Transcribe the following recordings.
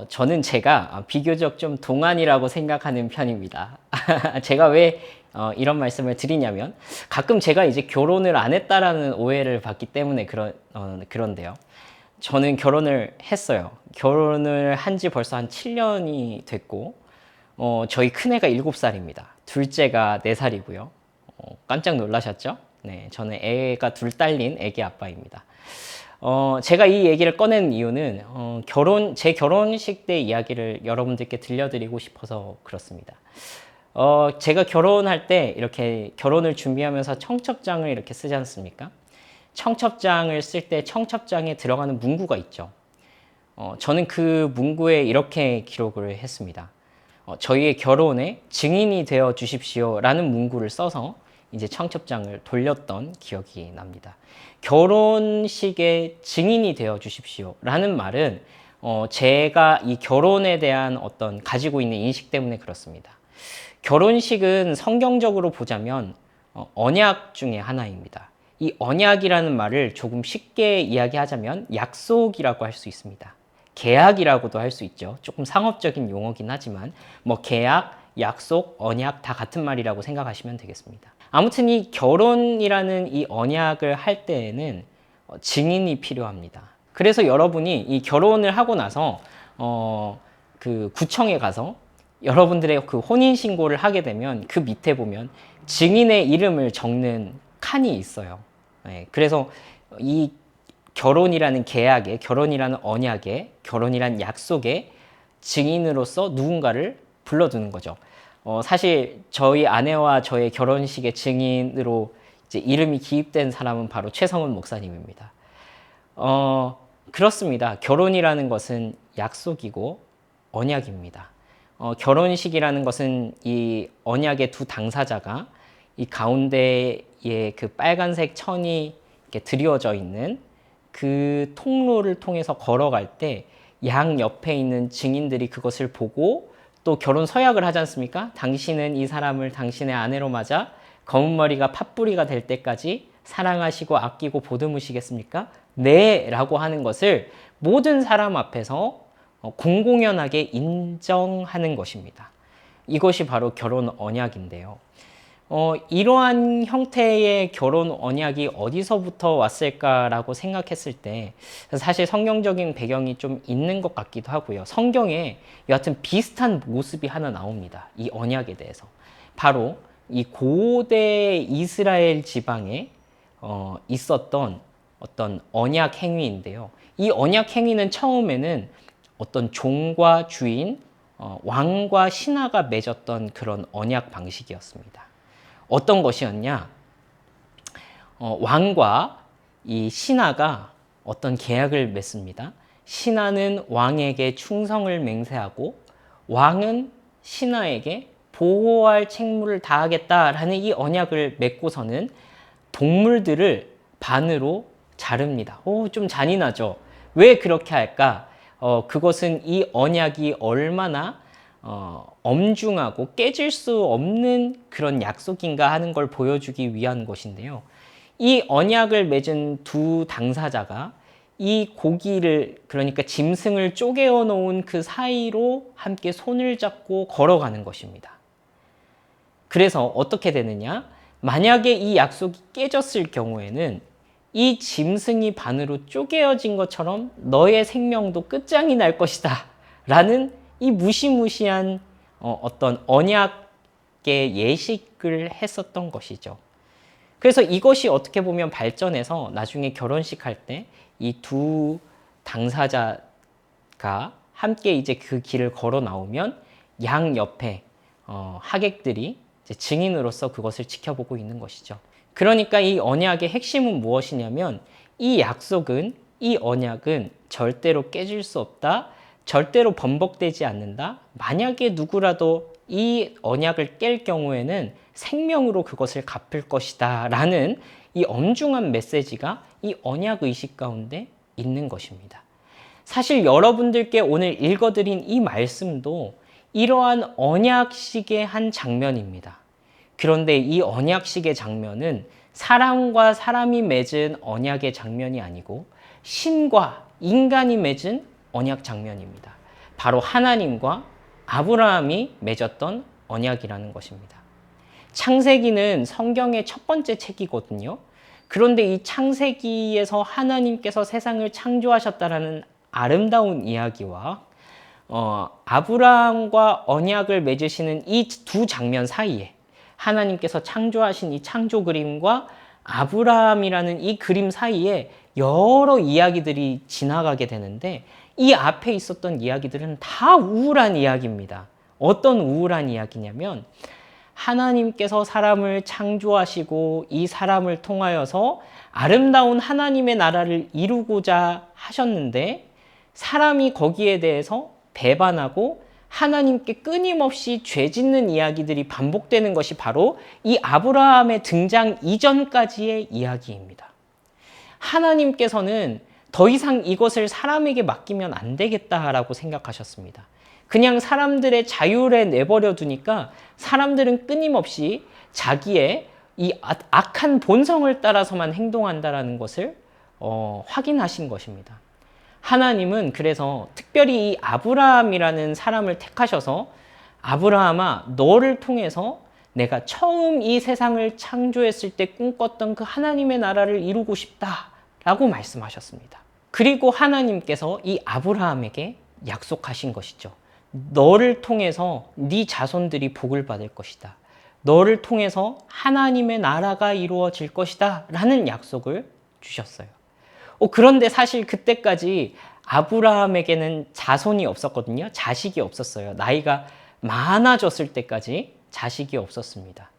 저는 제가 비교적 좀 동안이라고 생각하는 편입니다. 제가 왜 이런 말씀을 드리냐면 가끔 제가 이제 결혼을 안 했다라는 오해를 받기 때문에 그런데요. 저는 결혼을 했어요. 결혼을 한 지 벌써 한 7년이 됐고, 저희 큰애가 7살입니다. 둘째가 4살이고요. 깜짝 놀라셨죠? 네, 저는 애가 둘 딸린 애기 아빠입니다. 제가 이 얘기를 꺼낸 이유는 제 결혼식 때 이야기를 여러분들께 들려드리고 싶어서 그렇습니다. 제가 결혼할 때 이렇게 결혼을 준비하면서 청첩장을 이렇게 쓰지 않습니까? 청첩장을 쓸 때 청첩장에 들어가는 문구가 있죠. 저는 그 문구에 이렇게 기록을 했습니다. 저희의 결혼에 증인이 되어 주십시오라는 문구를 써서 이제 청첩장을 돌렸던 기억이 납니다. 결혼식의 증인이 되어 주십시오라는 말은 제가 이 결혼에 대한 어떤 가지고 있는 인식 때문에 그렇습니다. 결혼식은 성경적으로 보자면 언약 중에 하나입니다. 이 언약이라는 말을 조금 쉽게 이야기하자면 약속이라고 할 수 있습니다. 계약이라고도 할 수 있죠. 조금 상업적인 용어긴 하지만 뭐 계약, 약속, 언약 다 같은 말이라고 생각하시면 되겠습니다. 아무튼 이 결혼이라는 이 언약을 할 때에는 증인이 필요합니다. 그래서 여러분이 이 결혼을 하고 나서 그 구청에 가서 여러분들의 그 혼인 신고를 하게 되면 그 밑에 보면 증인의 이름을 적는 칸이 있어요. 네, 그래서 이 결혼이라는 계약에, 결혼이라는 언약에, 결혼이라는 약속에 증인으로서 누군가를 불러두는 거죠. 사실 저희 아내와 저의 결혼식의 증인으로 이제 이름이 기입된 사람은 바로 최성훈 목사님입니다. 그렇습니다. 결혼이라는 것은 약속이고 언약입니다. 결혼식이라는 것은 이 언약의 두 당사자가 이 가운데에 그 빨간색 천이 이렇게 드리워져 있는 그 통로를 통해서 걸어갈 때 양 옆에 있는 증인들이 그것을 보고 또 결혼 서약을 하지 않습니까? 당신은 이 사람을 당신의 아내로 맞아 검은 머리가 팥뿌리가 될 때까지 사랑하시고 아끼고 보듬으시겠습니까? 네! 라고 하는 것을 모든 사람 앞에서 공공연하게 인정하는 것입니다. 이것이 바로 결혼 언약인데요. 이러한 형태의 결혼 언약이 어디서부터 왔을까라고 생각했을 때 사실 성경적인 배경이 좀 있는 것 같기도 하고요. 성경에 여하튼 비슷한 모습이 하나 나옵니다. 이 언약에 대해서. 바로 이 고대 이스라엘 지방에 있었던 어떤 언약 행위인데요. 이 언약 행위는 처음에는 어떤 종과 주인, 왕과 신하가 맺었던 그런 언약 방식이었습니다. 어떤 것이었냐? 왕과 이 신하가 어떤 계약을 맺습니다. 신하는 왕에게 충성을 맹세하고 왕은 신하에게 보호할 책무를 다하겠다라는 이 언약을 맺고서는 동물들을 반으로 자릅니다. 좀 잔인하죠. 왜 그렇게 할까? 그것은 이 언약이 얼마나 엄중하고 깨질 수 없는 그런 약속인가 하는 걸 보여주기 위한 것인데요. 이 언약을 맺은 두 당사자가 이 고기를, 그러니까 짐승을 쪼개어 놓은 그 사이로 함께 손을 잡고 걸어가는 것입니다. 그래서 어떻게 되느냐? 만약에 이 약속이 깨졌을 경우에는 이 짐승이 반으로 쪼개어진 것처럼 너의 생명도 끝장이 날 것이다 라는 이 무시무시한 어떤 언약의 예식을 했었던 것이죠. 그래서 이것이 어떻게 보면 발전해서 나중에 결혼식 할 때 이 두 당사자가 함께 이제 그 길을 걸어 나오면 양 옆에 하객들이 이제 증인으로서 그것을 지켜보고 있는 것이죠. 그러니까 이 언약의 핵심은 무엇이냐면 이 약속은, 이 언약은 절대로 깨질 수 없다. 절대로 번복되지 않는다. 만약에 누구라도 이 언약을 깰 경우에는 생명으로 그것을 갚을 것이다 라는 이 엄중한 메시지가 이 언약 의식 가운데 있는 것입니다. 사실 여러분들께 오늘 읽어드린 이 말씀도 이러한 언약식의 한 장면입니다. 그런데 이 언약식의 장면은 사람과 사람이 맺은 언약의 장면이 아니고 신과 인간이 맺은 언약 장면입니다. 바로 하나님과 아브라함이 맺었던 언약이라는 것입니다. 창세기는 성경의 첫 번째 책이거든요. 그런데 이 창세기에서 하나님께서 세상을 창조하셨다라는 아름다운 이야기와 아브라함과 언약을 맺으시는 이 두 장면 사이에 하나님께서 창조하신 이 창조 그림과 아브라함이라는 이 그림 사이에 여러 이야기들이 지나가게 되는데 이 앞에 있었던 이야기들은 다 우울한 이야기입니다. 어떤 우울한 이야기냐면 하나님께서 사람을 창조하시고 이 사람을 통하여서 아름다운 하나님의 나라를 이루고자 하셨는데 사람이 거기에 대해서 배반하고 하나님께 끊임없이 죄 짓는 이야기들이 반복되는 것이 바로 이 아브라함의 등장 이전까지의 이야기입니다. 하나님께서는 더 이상 이것을 사람에게 맡기면 안 되겠다라고 생각하셨습니다. 그냥 사람들의 자율에 내버려 두니까 사람들은 끊임없이 자기의 이 악한 본성을 따라서만 행동한다라는 것을 확인하신 것입니다. 하나님은 그래서 특별히 이 아브라함이라는 사람을 택하셔서 아브라함아, 너를 통해서 내가 처음 이 세상을 창조했을 때 꿈꿨던 그 하나님의 나라를 이루고 싶다라고 말씀하셨습니다. 그리고 하나님께서 이 아브라함에게 약속하신 것이죠. 너를 통해서 네 자손들이 복을 받을 것이다. 너를 통해서 하나님의 나라가 이루어질 것이다 라는 약속을 주셨어요. 그런데 사실 그때까지 아브라함에게는 자손이 없었거든요. 자식이 없었어요. 나이가 많아졌을 때까지 자식이 없었습니다.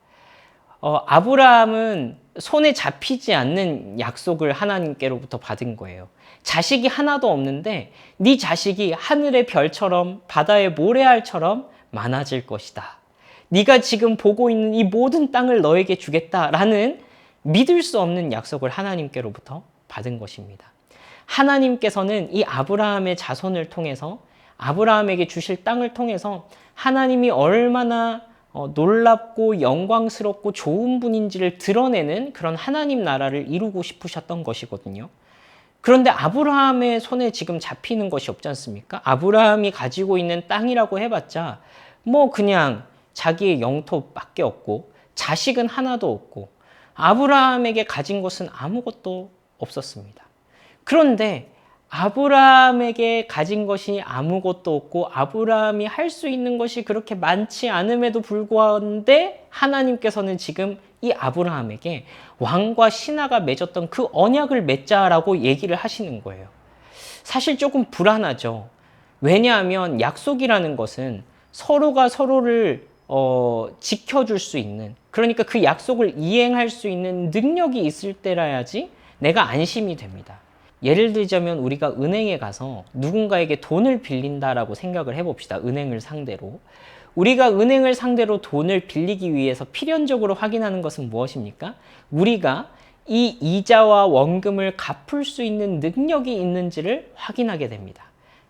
아브라함은 손에 잡히지 않는 약속을 하나님께로부터 받은 거예요. 자식이 하나도 없는데 네 자식이 하늘의 별처럼 바다의 모래알처럼 많아질 것이다. 네가 지금 보고 있는 이 모든 땅을 너에게 주겠다라는 믿을 수 없는 약속을 하나님께로부터 받은 것입니다. 하나님께서는 이 아브라함의 자손을 통해서 아브라함에게 주실 땅을 통해서 하나님이 얼마나 놀랍고 영광스럽고 좋은 분인지를 드러내는 그런 하나님 나라를 이루고 싶으셨던 것이거든요. 그런데 아브라함의 손에 지금 잡히는 것이 없지 않습니까? 아브라함이 가지고 있는 땅이라고 해봤자 뭐 그냥 자기의 영토밖에 없고 자식은 하나도 없고 아브라함에게 가진 것은 아무것도 없었습니다. 그런데 아브라함에게 가진 것이 아무것도 없고 아브라함이 할 수 있는 것이 그렇게 많지 않음에도 불구하는데 하나님께서는 지금 이 아브라함에게 왕과 신하가 맺었던 그 언약을 맺자라고 얘기를 하시는 거예요. 사실 조금 불안하죠. 왜냐하면 약속이라는 것은 서로가 서로를 지켜줄 수 있는, 그러니까 그 약속을 이행할 수 있는 능력이 있을 때라야지 내가 안심이 됩니다. 예를 들자면 우리가 은행에 가서 누군가에게 돈을 빌린다라고 생각을 해봅시다. 은행을 상대로. 우리가 은행을 상대로 돈을 빌리기 위해서 필연적으로 확인하는 것은 무엇입니까? 우리가 이 이자와 원금을 갚을 수 있는 능력이 있는지를 확인하게 됩니다.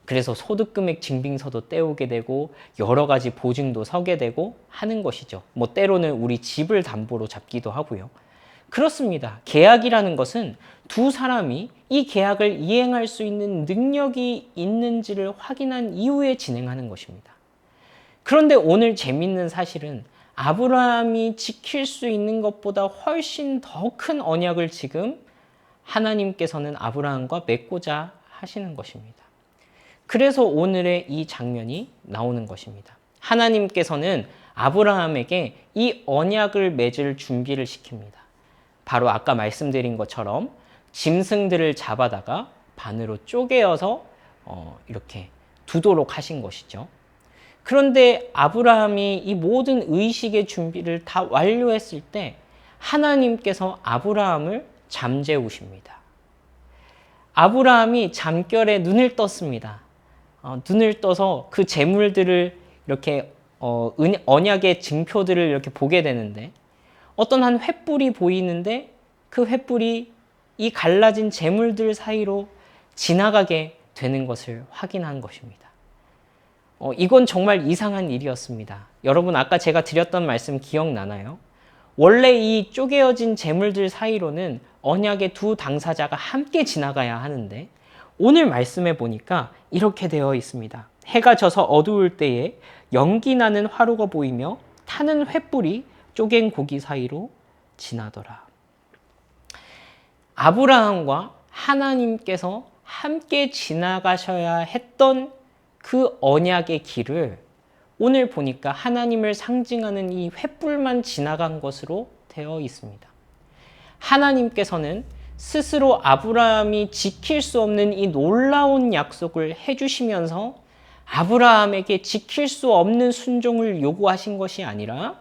그래서 소득금액 증빙서도 떼오게 되고 여러 가지 보증도 서게 되고 하는 것이죠. 뭐 때로는 우리 집을 담보로 잡기도 하고요. 그렇습니다. 계약이라는 것은 두 사람이 이 계약을 이행할 수 있는 능력이 있는지를 확인한 이후에 진행하는 것입니다. 그런데 오늘 재밌는 사실은 아브라함이 지킬 수 있는 것보다 훨씬 더 큰 언약을 지금 하나님께서는 아브라함과 맺고자 하시는 것입니다. 그래서 오늘의 이 장면이 나오는 것입니다. 하나님께서는 아브라함에게 이 언약을 맺을 준비를 시킵니다. 바로 아까 말씀드린 것처럼 짐승들을 잡아다가 반으로 쪼개어서 이렇게 두도록 하신 것이죠. 그런데 아브라함이 이 모든 의식의 준비를 다 완료했을 때 하나님께서 아브라함을 잠재우십니다. 아브라함이 잠결에 눈을 떴습니다. 눈을 떠서 그 재물들을 이렇게 언약의 증표들을 이렇게 보게 되는데 어떤 한 횃불이 보이는데 그 횃불이 이 갈라진 재물들 사이로 지나가게 되는 것을 확인한 것입니다. 이건 정말 이상한 일이었습니다. 여러분 아까 제가 드렸던 말씀 기억나나요? 원래 이 쪼개어진 재물들 사이로는 언약의 두 당사자가 함께 지나가야 하는데 오늘 말씀해 보니까 이렇게 되어 있습니다. 해가 져서 어두울 때에 연기 나는 화로가 보이며 타는 횃불이 쪼갠 고기 사이로 지나더라. 아브라함과 하나님께서 함께 지나가셔야 했던 그 언약의 길을 오늘 보니까 하나님을 상징하는 이 횃불만 지나간 것으로 되어 있습니다. 하나님께서는 스스로 아브라함이 지킬 수 없는 이 놀라운 약속을 해주시면서 아브라함에게 지킬 수 없는 순종을 요구하신 것이 아니라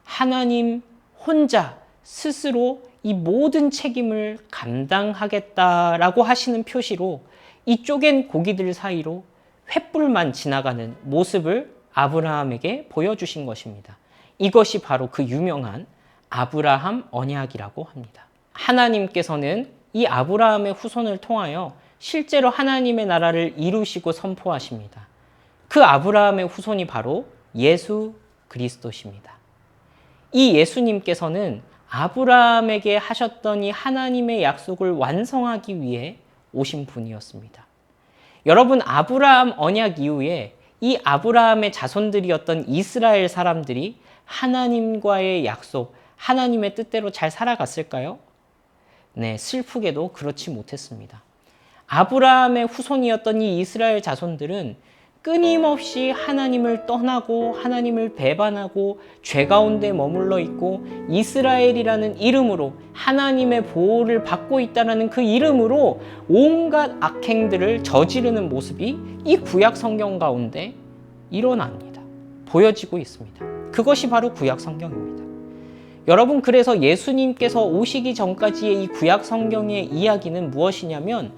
하나님 혼자 스스로 이 모든 책임을 감당하겠다라고 하시는 표시로 이 쪼갠 고기들 사이로 횃불만 지나가는 모습을 아브라함에게 보여주신 것입니다. 이것이 바로 그 유명한 아브라함 언약이라고 합니다. 하나님께서는 이 아브라함의 후손을 통하여 실제로 하나님의 나라를 이루시고 선포하십니다. 그 아브라함의 후손이 바로 예수 그리스도십니다. 이 예수님께서는 아브라함에게 하셨던 이 하나님의 약속을 완성하기 위해 오신 분이었습니다. 여러분, 아브라함 언약 이후에 이 아브라함의 자손들이었던 이스라엘 사람들이 하나님과의 약속, 하나님의 뜻대로 잘 살아갔을까요? 네, 슬프게도 그렇지 못했습니다. 아브라함의 후손이었던 이 이스라엘 자손들은 끊임없이 하나님을 떠나고 하나님을 배반하고 죄 가운데 머물러 있고 이스라엘이라는 이름으로 하나님의 보호를 받고 있다는 그 이름으로 온갖 악행들을 저지르는 모습이 이 구약 성경 가운데 일어납니다. 보여지고 있습니다. 그것이 바로 구약 성경입니다. 여러분, 그래서 예수님께서 오시기 전까지의 이 구약 성경의 이야기는 무엇이냐면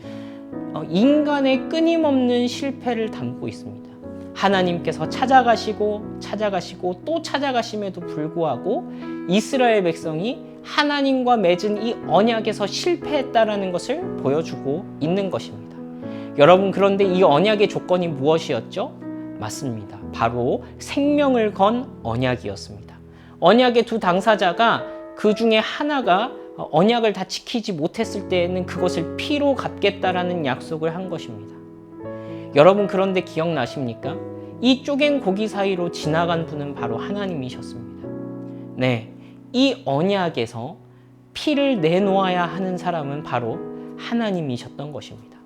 인간의 끊임없는 실패를 담고 있습니다. 하나님께서 찾아가시고 또 찾아가심에도 불구하고 이스라엘 백성이 하나님과 맺은 이 언약에서 실패했다라는 것을 보여주고 있는 것입니다. 여러분, 그런데 이 언약의 조건이 무엇이었죠? 맞습니다. 바로 생명을 건 언약이었습니다. 언약의 두 당사자가 그 중에 하나가 언약을 다 지키지 못했을 때에는 그것을 피로 갚겠다라는 약속을 한 것입니다. 여러분, 그런데 기억나십니까? 이 쪼갠 고기 사이로 지나간 분은 바로 하나님이셨습니다. 네, 이 언약에서 피를 내놓아야 하는 사람은 바로 하나님이셨던 것입니다.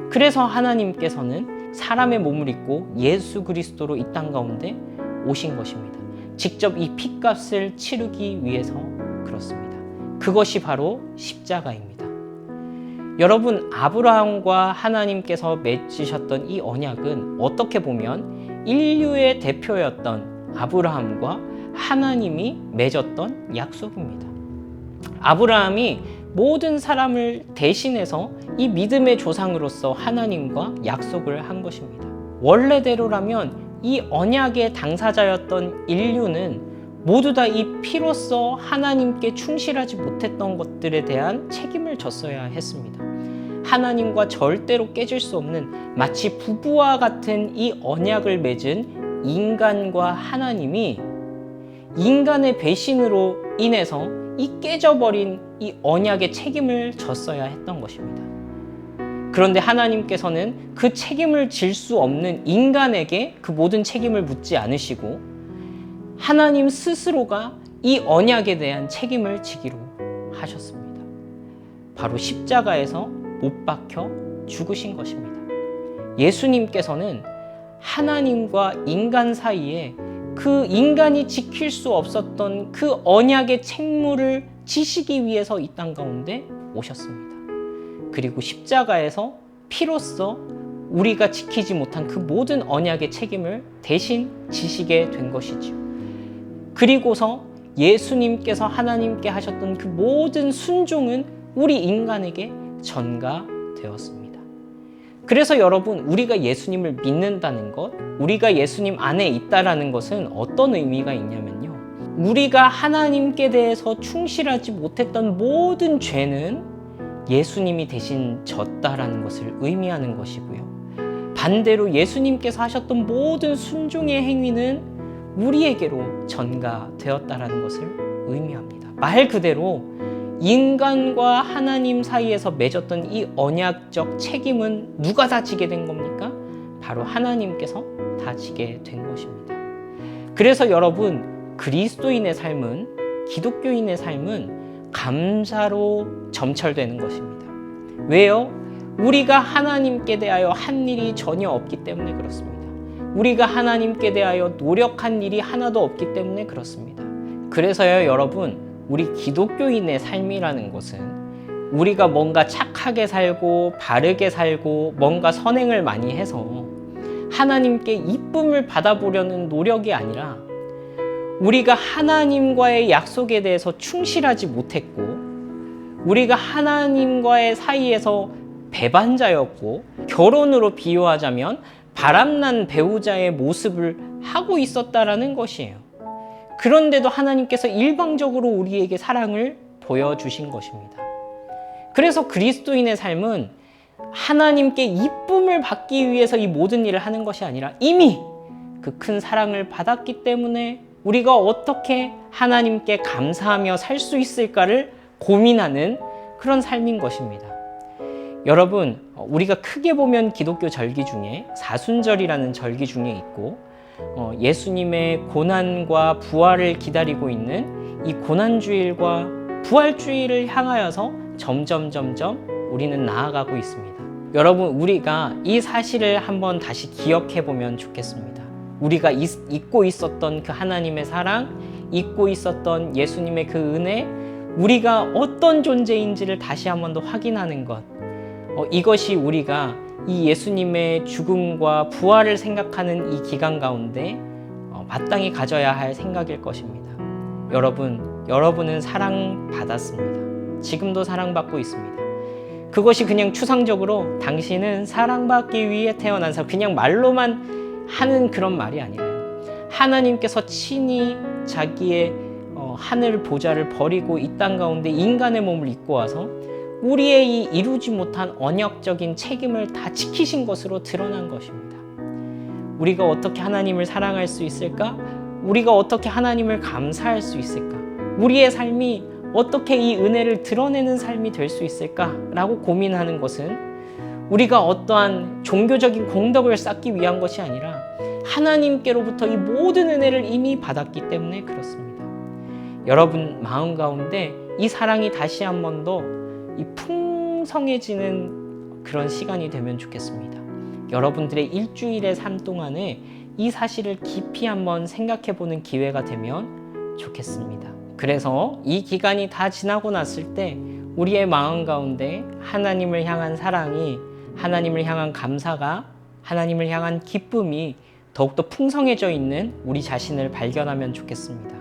그래서 하나님께서는 사람의 몸을 입고 예수 그리스도로 이 땅 가운데 오신 것입니다. 직접 이 핏값을 치르기 위해서 그렇습니다. 그것이 바로 십자가입니다. 여러분, 아브라함과 하나님께서 맺으셨던 이 언약은 어떻게 보면 인류의 대표였던 아브라함과 하나님이 맺었던 약속입니다. 아브라함이 모든 사람을 대신해서 이 믿음의 조상으로서 하나님과 약속을 한 것입니다. 원래대로라면 이 언약의 당사자였던 인류는 모두 다 이 피로써 하나님께 충실하지 못했던 것들에 대한 책임을 졌어야 했습니다. 하나님과 절대로 깨질 수 없는 마치 부부와 같은 이 언약을 맺은 인간과 하나님이 인간의 배신으로 인해서 이 깨져버린 이 언약의 책임을 졌어야 했던 것입니다. 그런데 하나님께서는 그 책임을 질 수 없는 인간에게 그 모든 책임을 묻지 않으시고 하나님 스스로가 이 언약에 대한 책임을 지기로 하셨습니다. 바로 십자가에서 못 박혀 죽으신 것입니다. 예수님께서는 하나님과 인간 사이에 그 인간이 지킬 수 없었던 그 언약의 책무를 지시기 위해서 이 땅 가운데 오셨습니다. 그리고 십자가에서 피로써 우리가 지키지 못한 그 모든 언약의 책임을 대신 지시게 된 것이지요. 그리고서 예수님께서 하나님께 하셨던 그 모든 순종은 우리 인간에게 전가되었습니다. 그래서 여러분, 우리가 예수님을 믿는다는 것, 우리가 예수님 안에 있다라는 것은 어떤 의미가 있냐면요. 우리가 하나님께 대해서 충실하지 못했던 모든 죄는 예수님이 대신 졌다라는 것을 의미하는 것이고요. 반대로 예수님께서 하셨던 모든 순종의 행위는 우리에게로 전가되었다라는 것을 의미합니다. 말 그대로 인간과 하나님 사이에서 맺었던 이 언약적 책임은 누가 다 지게 된 겁니까? 바로 하나님께서 다 지게 된 것입니다. 그래서 여러분, 그리스도인의 삶은, 기독교인의 삶은 감사로 점철되는 것입니다. 왜요? 우리가 하나님께 대하여 한 일이 전혀 없기 때문에 그렇습니다. 우리가 하나님께 대하여 노력한 일이 하나도 없기 때문에 그렇습니다. 그래서요, 여러분, 우리 기독교인의 삶이라는 것은 우리가 뭔가 착하게 살고 바르게 살고 뭔가 선행을 많이 해서 하나님께 이쁨을 받아보려는 노력이 아니라 우리가 하나님과의 약속에 대해서 충실하지 못했고 우리가 하나님과의 사이에서 배반자였고 결혼으로 비유하자면 바람난 배우자의 모습을 하고 있었다라는 것이에요. 그런데도 하나님께서 일방적으로 우리에게 사랑을 보여주신 것입니다. 그래서 그리스도인의 삶은 하나님께 이쁨을 받기 위해서 이 모든 일을 하는 것이 아니라 이미 그 큰 사랑을 받았기 때문에 우리가 어떻게 하나님께 감사하며 살 수 있을까를 고민하는 그런 삶인 것입니다. 여러분, 우리가 크게 보면 기독교 절기 중에 사순절이라는 절기 중에 있고 예수님의 고난과 부활을 기다리고 있는 이 고난주일과 부활주일을 향하여서 점점 우리는 나아가고 있습니다. 여러분, 우리가 이 사실을 한번 다시 기억해 보면 좋겠습니다. 우리가 잊고 있었던 그 하나님의 사랑, 잊고 있었던 예수님의 그 은혜, 우리가 어떤 존재인지를 다시 한번 더 확인하는 것, 이것이 우리가 이 예수님의 죽음과 부활을 생각하는 이 기간 가운데 마땅히 가져야 할 생각일 것입니다. 여러분은 사랑받았습니다. 지금도 사랑받고 있습니다. 그것이 그냥 추상적으로 당신은 사랑받기 위해 태어난 사람, 그냥 말로만 하는 그런 말이 아니라요. 하나님께서 친히 자기의 하늘 보좌를 버리고 이 땅 가운데 인간의 몸을 입고 와서 우리의 이 이루지 못한 언약적인 책임을 다 지키신 것으로 드러난 것입니다. 우리가 어떻게 하나님을 사랑할 수 있을까? 우리가 어떻게 하나님을 감사할 수 있을까? 우리의 삶이 어떻게 이 은혜를 드러내는 삶이 될 수 있을까라고 고민하는 것은 우리가 어떠한 종교적인 공덕을 쌓기 위한 것이 아니라 하나님께로부터 이 모든 은혜를 이미 받았기 때문에 그렇습니다. 여러분 마음 가운데 이 사랑이 다시 한 번 더 이 풍성해지는 그런 시간이 되면 좋겠습니다. 여러분들의 일주일의 삶 동안에 이 사실을 깊이 한번 생각해 보는 기회가 되면 좋겠습니다. 그래서 이 기간이 다 지나고 났을 때 우리의 마음 가운데 하나님을 향한 사랑이, 하나님을 향한 감사가, 하나님을 향한 기쁨이 더욱더 풍성해져 있는 우리 자신을 발견하면 좋겠습니다.